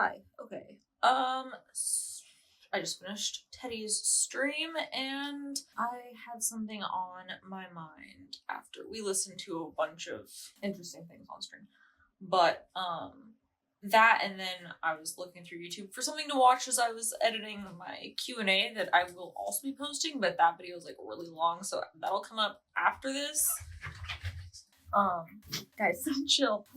Hi. Okay. I just finished Teddy's stream and I had something on my mind after we listened to a bunch of interesting things on stream. But that, and then I was looking through YouTube for something to watch as I was editing my Q&A that I will also be posting, but that video is like really long, so that'll come up after this. Guys, chill.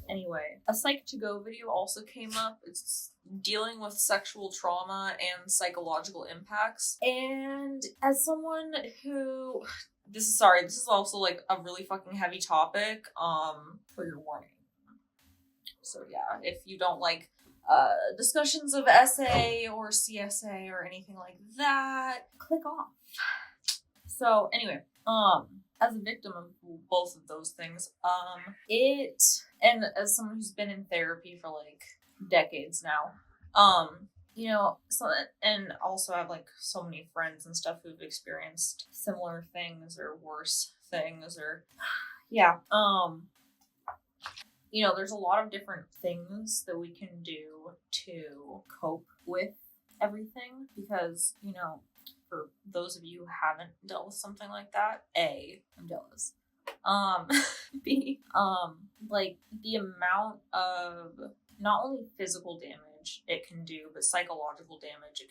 Anyway, a Psych2Go video also came up. It's dealing with sexual trauma and psychological impacts. And as someone who, this is also like a really fucking heavy topic, for your warning. So yeah, if you don't like discussions of SA or CSA or anything like that, click off. So anyway, as a victim of both of those things, and as someone who's been in therapy for like decades now, and also have like so many friends and stuff who've experienced similar things or worse things or, yeah, there's a lot of different things that we can do to cope with everything because, for those of you who haven't dealt with something like that, A, I'm jealous. B, like the amount of not only physical damage it can do, but psychological damage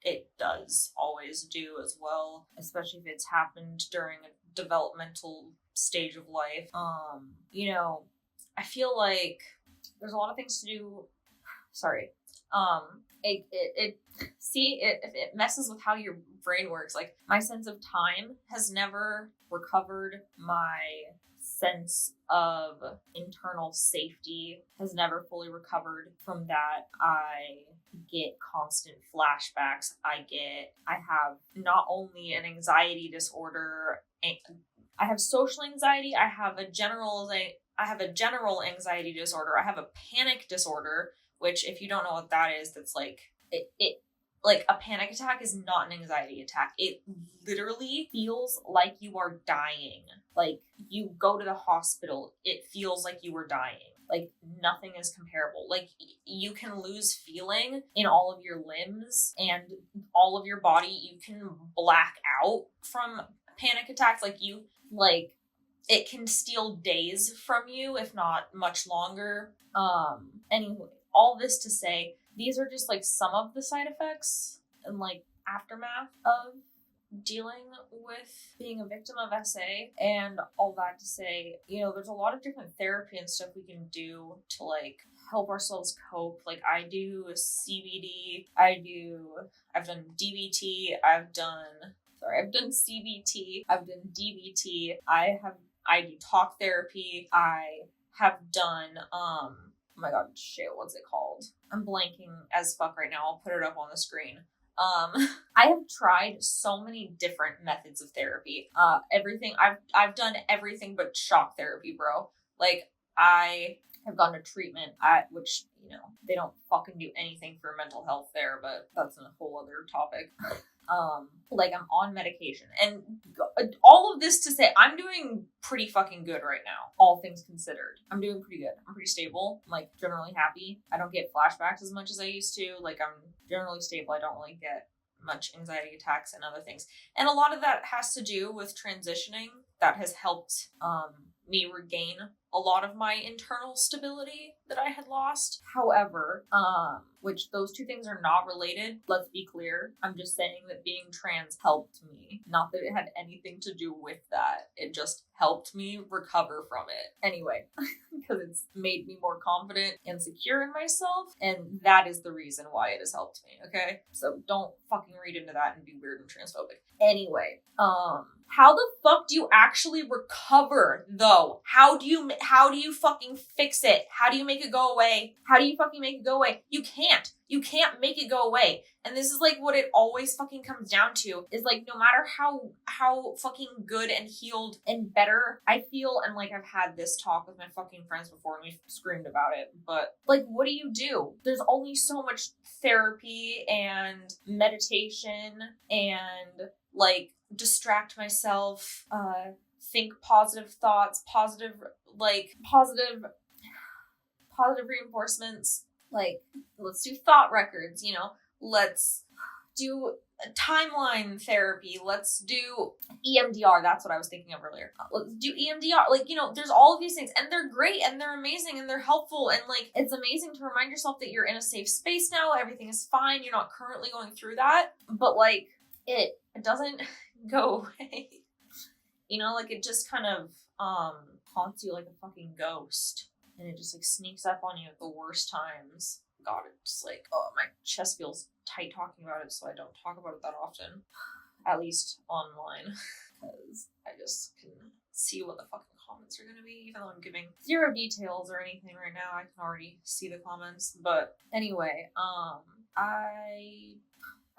it does always do as well, especially if it's happened during a developmental stage of life. I feel like there's a lot of things to do. Sorry. It messes with how your brain works. Like, my sense of time has never recovered. My sense of internal safety has never fully recovered from that. I get constant flashbacks. I have not only an anxiety disorder, I have social anxiety. I have a general anxiety disorder. I have a panic disorder, which, if you don't know what that is, that's like, like a panic attack is not an anxiety attack. It literally feels like you are dying. Like, you go to the hospital, it feels like you were dying. Like, nothing is comparable. Like, you can lose feeling in all of your limbs and all of your body. You can black out from panic attacks. It can steal days from you, if not much longer. Anyway, all this to say, these are just like some of the side effects and like aftermath of dealing with being a victim of SA, and all that to say, there's a lot of different therapy and stuff we can do to like help ourselves cope. Like, I do CBD, I've done DBT, I've done CBT, I've done DBT, I do talk therapy, I have done, oh my god, shit, what's it called? I'm blanking as fuck right now. I'll put it up on the screen. I have tried so many different methods of therapy. I've done everything but shock therapy, bro. Like, I have gone to treatment, which, they don't fucking do anything for mental health there, but that's a whole other topic. Like, I'm on medication, and all of this to say, I'm doing pretty fucking good right now, all things considered. I'm doing pretty good. I'm pretty stable. I'm like generally happy. I don't get flashbacks as much as I used to. Like, I'm generally stable. I don't really get much anxiety attacks and other things. And a lot of that has to do with transitioning. That has helped me regain a lot of my internal stability that I had lost. However, which those two things are not related, let's be clear. I'm just saying that being trans helped me. Not that it had anything to do with that. It just helped me recover from it. Anyway, because it's made me more confident and secure in myself, and that is the reason why it has helped me, okay? So don't fucking read into that and be weird and transphobic. Anyway, how the fuck do you actually recover, though? How do you fucking fix it? How do you make it go away? How do you fucking make it go away? You can't. You can't make it go away. And this is like what it always fucking comes down to, is like, no matter how fucking good and healed and better I feel, and like, I've had this talk with my fucking friends before and we've screamed about it, but like, what do? There's only so much therapy and meditation and like distract myself, think positive thoughts, positive reinforcements, Like, let's do thought records, you know, let's do timeline therapy, let's do EMDR, that's what I was thinking of earlier. Let's do EMDR. Like, you know, there's all of these things, and they're great, and they're amazing, and they're helpful, and like, it's amazing to remind yourself that you're in a safe space now, everything is fine, you're not currently going through that, but like, it doesn't go away. You know, like, it just kind of haunts you like a fucking ghost, and it just like sneaks up on you at the worst times. God, it's like, oh, my chest feels tight talking about it, so I don't talk about it that often, at least online, because I just can see what the fucking comments are gonna be, even though I'm giving zero details or anything right now. I can already see the comments. But anyway, I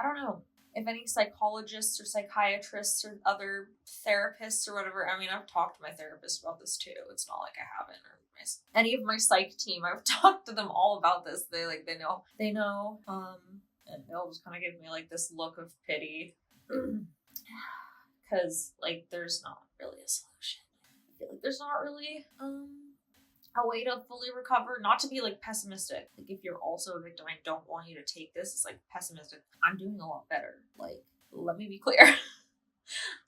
don't know if any psychologists or psychiatrists or other therapists or whatever. I mean, I've talked to my therapist about this too. It's not like I haven't, or any of my psych team. I've talked to them all about this. They know, and they'll just kind of give me like this look of pity, because like there's not really a solution. I feel like there's not really a way to fully recover. Not to be like pessimistic. Like, if you're also a victim, I don't want you to take this as like pessimistic. I'm doing a lot better. Like, let me be clear.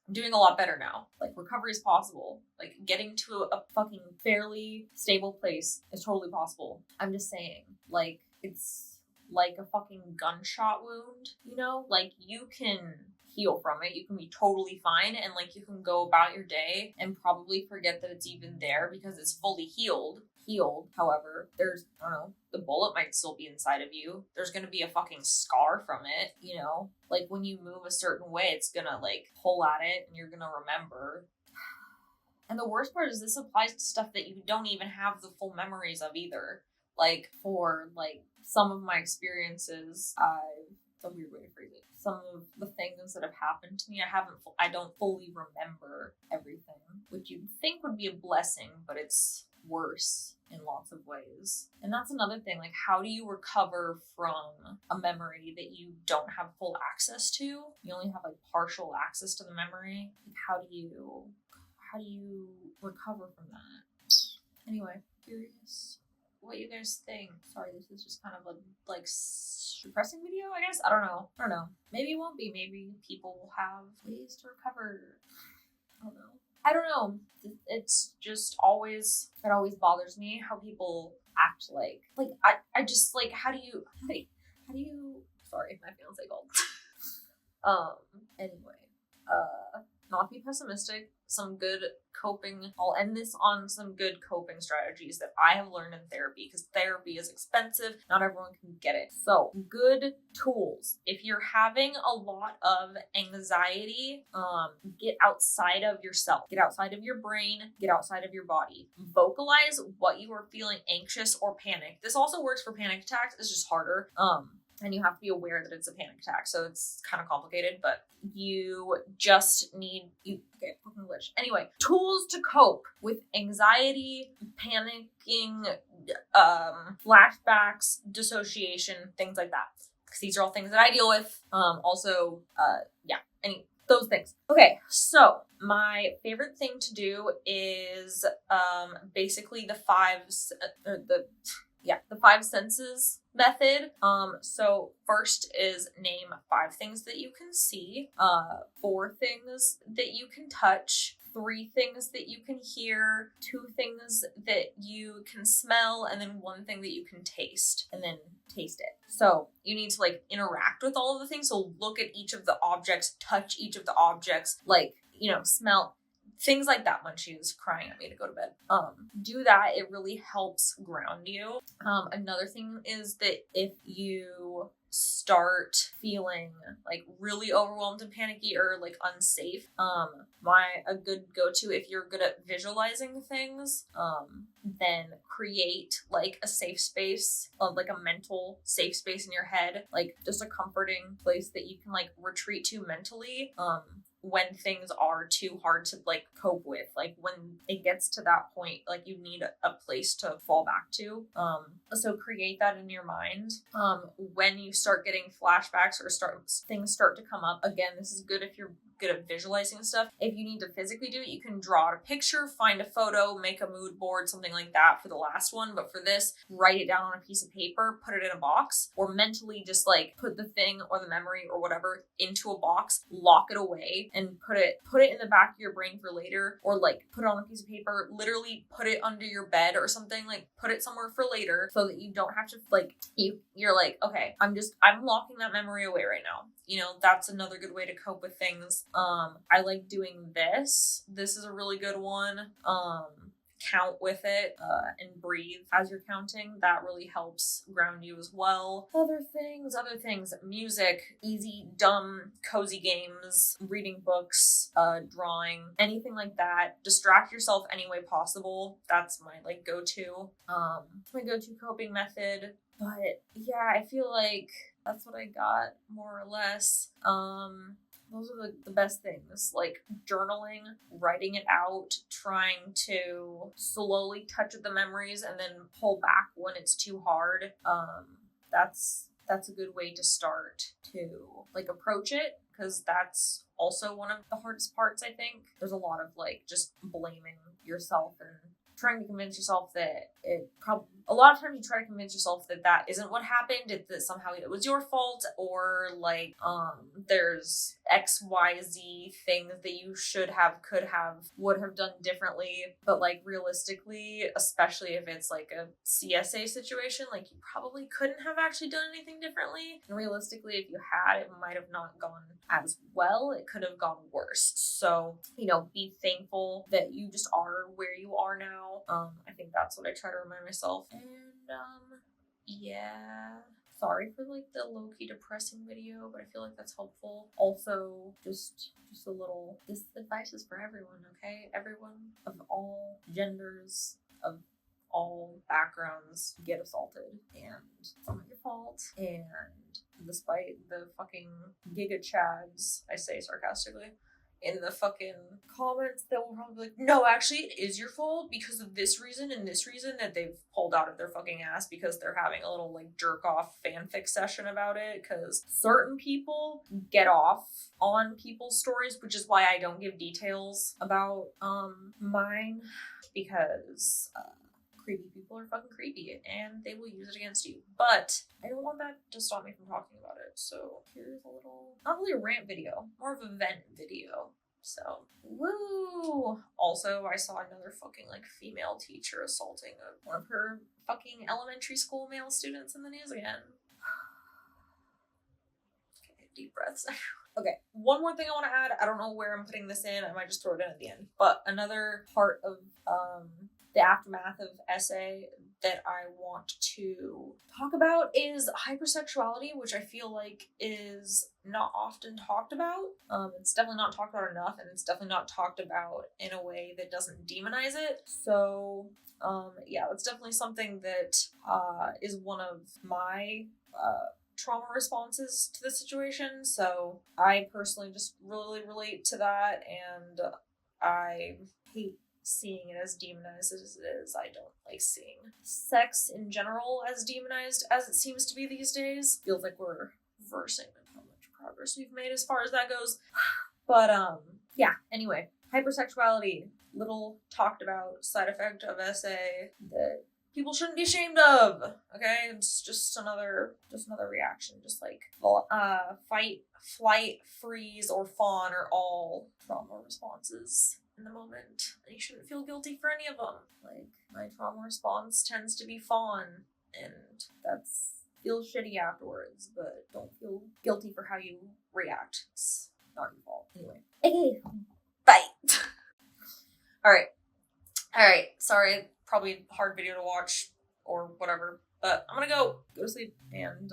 I'm doing a lot better now. Like, recovery is possible. Like, getting to a fucking fairly stable place is totally possible. I'm just saying, like, it's like a fucking gunshot wound, you know? Like, you can heal from it. You can be totally fine, and like, you can go about your day and probably forget that it's even there because it's fully healed. However, there's, I don't know, the bullet might still be inside of you. There's gonna be a fucking scar from it, you know? Like, when you move a certain way, it's gonna like pull at it and you're gonna remember. And the worst part is this applies to stuff that you don't even have the full memories of either. Like, for like some of my experiences, it's a weird way to phrase it. Some of the things that have happened to me, I don't fully remember everything, which you'd think would be a blessing, but it's worse in lots of ways. And that's another thing, like, how do you recover from a memory that you don't have full access to? You only have like partial access to the memory. Like, how do you recover from that? Anyway, curious what you guys think. Sorry, this is just kind of a like depressing video, I guess. I don't know. Maybe it won't be. Maybe people will have ways to recover. I don't know. It's just always, it always bothers me how people act like I just like, how do you, sorry, my fiance called. Anyway, not be pessimistic, some good coping, I'll end this on some good coping strategies that I have learned in therapy, because therapy is expensive, not everyone can get it. So, good tools. If you're having a lot of anxiety, get outside of yourself, get outside of your brain, get outside of your body. Vocalize what you are feeling, anxious or panicked. This also works for panic attacks, it's just harder. And you have to be aware that it's a panic attack, so it's kind of complicated, but you just need, English. Anyway, tools to cope with anxiety, panicking, flashbacks, dissociation, things like that. Because these are all things that I deal with. Those things. Okay, so my favorite thing to do is basically the five senses method. So first is name 5 things that you can see, 4 things that you can touch, 3 things that you can hear, 2 things that you can smell, and then 1 thing that you can taste, and then taste it. So you need to like interact with all of the things. So look at each of the objects, touch each of the objects, like, you know, smell, things like that. When she was crying at me to go to bed, do that. It really helps ground you. Another thing is that if you start feeling like really overwhelmed and panicky or like unsafe, a good go-to, if you're good at visualizing things, then create like a safe space, like a mental safe space in your head, like just a comforting place that you can like retreat to mentally, when things are too hard to like cope with, like when it gets to that point, like you need a place to fall back to. So create that in your mind. When you start getting flashbacks or things start to come up, again, this is good if you're good at visualizing stuff. If you need to physically do it, you can draw out a picture, find a photo, make a mood board, something like that for the last one. But for this, write it down on a piece of paper, put it in a box, or mentally just like put the thing or the memory or whatever into a box, lock it away, and put it in the back of your brain for later, or like put it on a piece of paper, literally put it under your bed or something, like put it somewhere for later so that you don't have to like, you're like, okay, I'm locking that memory away right now. You know, that's another good way to cope with things. I like doing this. This is a really good one. Count with it and breathe as you're counting. That really helps ground you as well. Other things, music, easy, dumb, cozy games, reading books, drawing, anything like that. Distract yourself any way possible. That's my like go-to. My go-to coping method. But yeah, I feel like that's what I got more or less. Those are the best things, like journaling, writing it out, trying to slowly touch at the memories and then pull back when it's too hard. That's a good way to start to like approach it, because that's also one of the hardest parts, I think. There's a lot of like just blaming yourself and trying to convince yourself that a lot of times you try to convince yourself that isn't what happened, that somehow it was your fault, or like there's XYZ things that you should have, could have, would have done differently. But like realistically, especially if it's like a CSA situation, like you probably couldn't have actually done anything differently. And realistically, if you had, it might have not gone as well. It could have gone worse. So, you know, be thankful that you just are where you are now. I think that's what I try to remind myself. And yeah, sorry for like the low-key depressing video, but I feel like that's helpful. Also, just a little, this advice is for everyone, okay? Everyone of all genders, of all backgrounds get assaulted, and it's not your fault. And despite the fucking giga chads, I say sarcastically, in the fucking comments that will probably be like, no, actually it is your fault because of this reason and this reason, that they've pulled out of their fucking ass because they're having a little like jerk off fanfic session about it, because certain people get off on people's stories, which is why I don't give details about mine, because creepy people are fucking creepy and they will use it against you. But I don't want that to stop me from talking about it. So here's a little, not really a rant video, more of a vent video. So, woo! Also, I saw another fucking like female teacher assaulting one of her fucking elementary school male students in the news again. Okay, deep breaths. Okay, one more thing I want to add. I don't know where I'm putting this in. I might just throw it in at the end. But another part of the aftermath of SA that I want to talk about is hypersexuality, which I feel like is not often talked about. It's definitely not talked about enough, and it's definitely not talked about in a way that doesn't demonize it. So yeah, that's definitely something that is one of my trauma responses to the situation. So I personally just really relate to that, and I hate seeing it as demonized as it is. I don't like seeing sex in general as demonized as it seems to be these days. Feels like we're reversing how much progress we've made as far as that goes. But yeah, anyway, hypersexuality, little talked about side effect of SA that people shouldn't be ashamed of. Okay, it's just another reaction. Just like fight, flight, freeze, or fawn are all trauma responses in the moment, and you shouldn't feel guilty for any of them. Like, my trauma response tends to be fawn, and that's feels shitty afterwards, but don't feel guilty for how you react. It's not your fault. Anyway. Okay. Bye. Alright. Sorry, probably a hard video to watch or whatever, but I'm gonna go to sleep and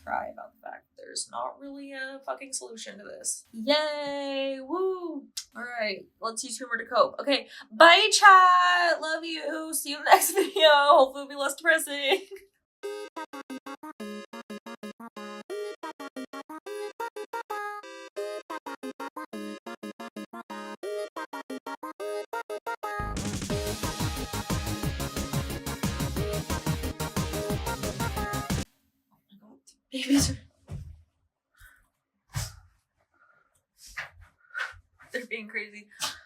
cry about the fact there's not really a fucking solution to this. Yay! Woo! Alright, let's use humor to cope. Okay, bye chat! Love you! See you in the next video! Hopefully it'll be less depressing. Babies are crazy.